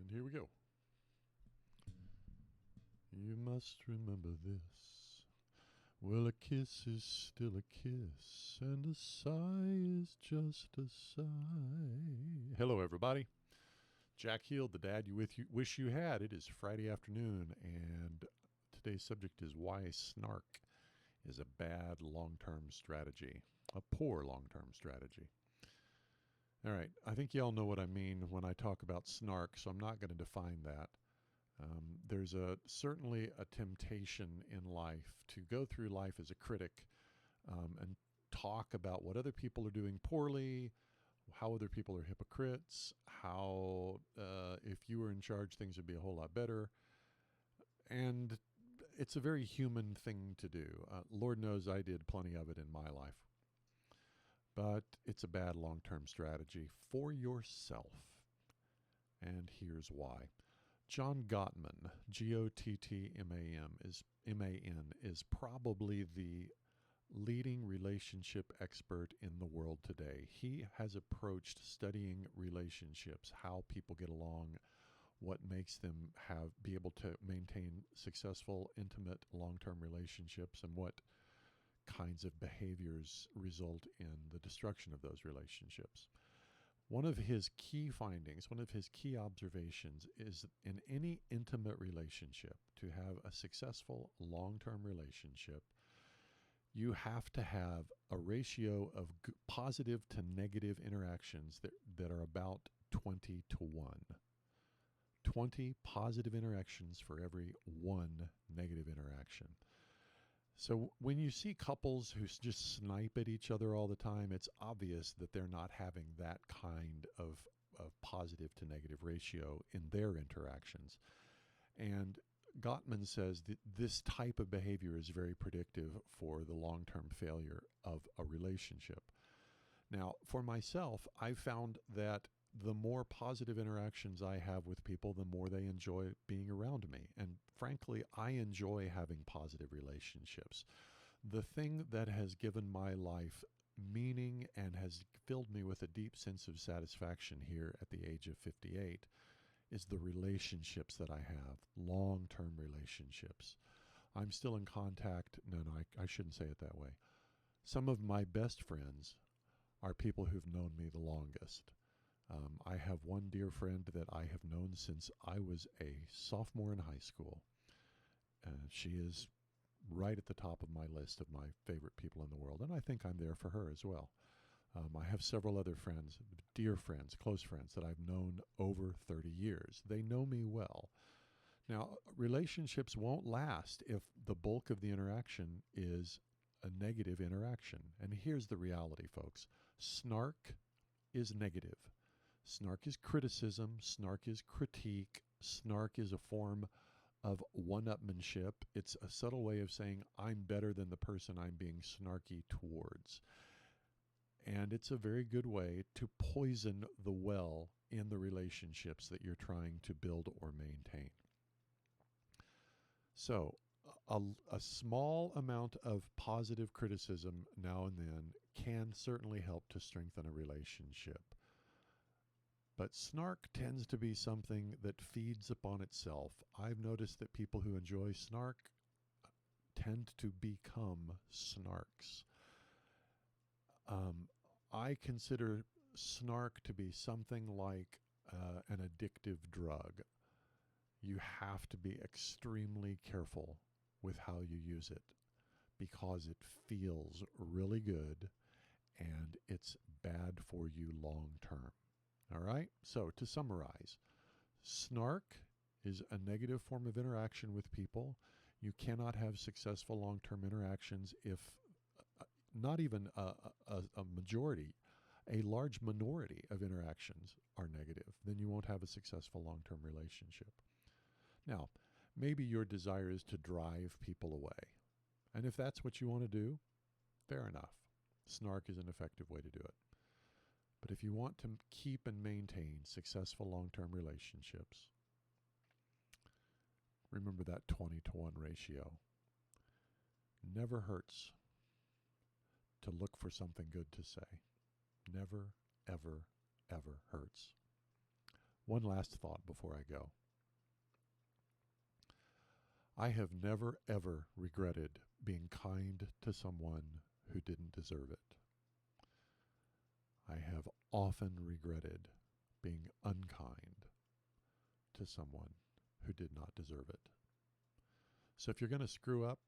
And here we go. You must remember this. Well, a kiss is still a kiss, and a sigh is just a sigh. Hello, everybody. Jack Heald, the dad you wish you had. It is Friday afternoon, and today's subject is why Snark is a bad long-term strategy, a poor long-term strategy. All right, I think you all know what I mean when I talk about snark, so I'm not going to define that. There's certainly a temptation in life to go through life as a critic and talk about what other people are doing poorly, how other people are hypocrites, how if you were in charge, things would be a whole lot better. And it's a very human thing to do. Lord knows I did plenty of it in my life. But it's a bad long-term strategy for yourself. And here's why. John Gottman, Gottman, is probably the leading relationship expert in the world today. He has approached studying relationships, how people get along, what makes them be able to maintain successful, intimate, long-term relationships, and what kinds of behaviors result in the destruction of those relationships. One of his key findings, one of his key observations is in any intimate relationship, to have a successful long-term relationship, you have to have a ratio of positive to negative interactions that are about 20 to 1. 20 positive interactions for every 1 negative interaction. So when you see couples who just snipe at each other all the time, it's obvious that they're not having that kind of positive to negative ratio in their interactions. And Gottman says that this type of behavior is very predictive for the long-term failure of a relationship. Now, for myself, I've found that the more positive interactions I have with people, the more they enjoy being around me. And frankly, I enjoy having positive relationships. The thing that has given my life meaning and has filled me with a deep sense of satisfaction here at the age of 58 is the relationships that I have, long-term relationships. I'm still in contact. No, I shouldn't say it that way. Some of my best friends are people who've known me the longest. I have one dear friend that I have known since I was a sophomore in high school. She is right at the top of my list of my favorite people in the world, and I think I'm there for her as well. I have several other friends, dear friends, close friends that I've known over 30 years. They know me well. Now, relationships won't last if the bulk of the interaction is a negative interaction. And here's the reality, folks. Snark is negative. Snark is criticism. Snark is critique. Snark is a form of one-upmanship. It's a subtle way of saying I'm better than the person I'm being snarky towards. And it's a very good way to poison the well in the relationships that you're trying to build or maintain. So a small amount of positive criticism now and then can certainly help to strengthen a relationship. But snark tends to be something that feeds upon itself. I've noticed that people who enjoy snark tend to become snarks. I consider snark to be something like an addictive drug. You have to be extremely careful with how you use it because it feels really good and it's bad for you long term. All right, so to summarize, snark is a negative form of interaction with people. You cannot have successful long-term interactions if not even a majority, a large minority of interactions are negative. Then you won't have a successful long-term relationship. Now, maybe your desire is to drive people away. And if that's what you want to do, fair enough. Snark is an effective way to do it. But if you want to keep and maintain successful long-term relationships, remember that 20 to 1 ratio. Never hurts to look for something good to say. Never, ever, ever hurts. One last thought before I go. I have never, ever regretted being kind to someone who didn't deserve it. I have often regretted being unkind to someone who did not deserve it. So if you're going to screw up,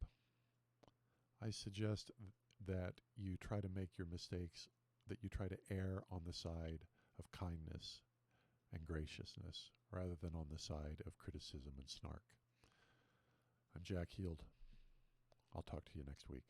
I suggest that you try to make your mistakes, that you try to err on the side of kindness and graciousness rather than on the side of criticism and snark. I'm Jack Heald. I'll talk to you next week.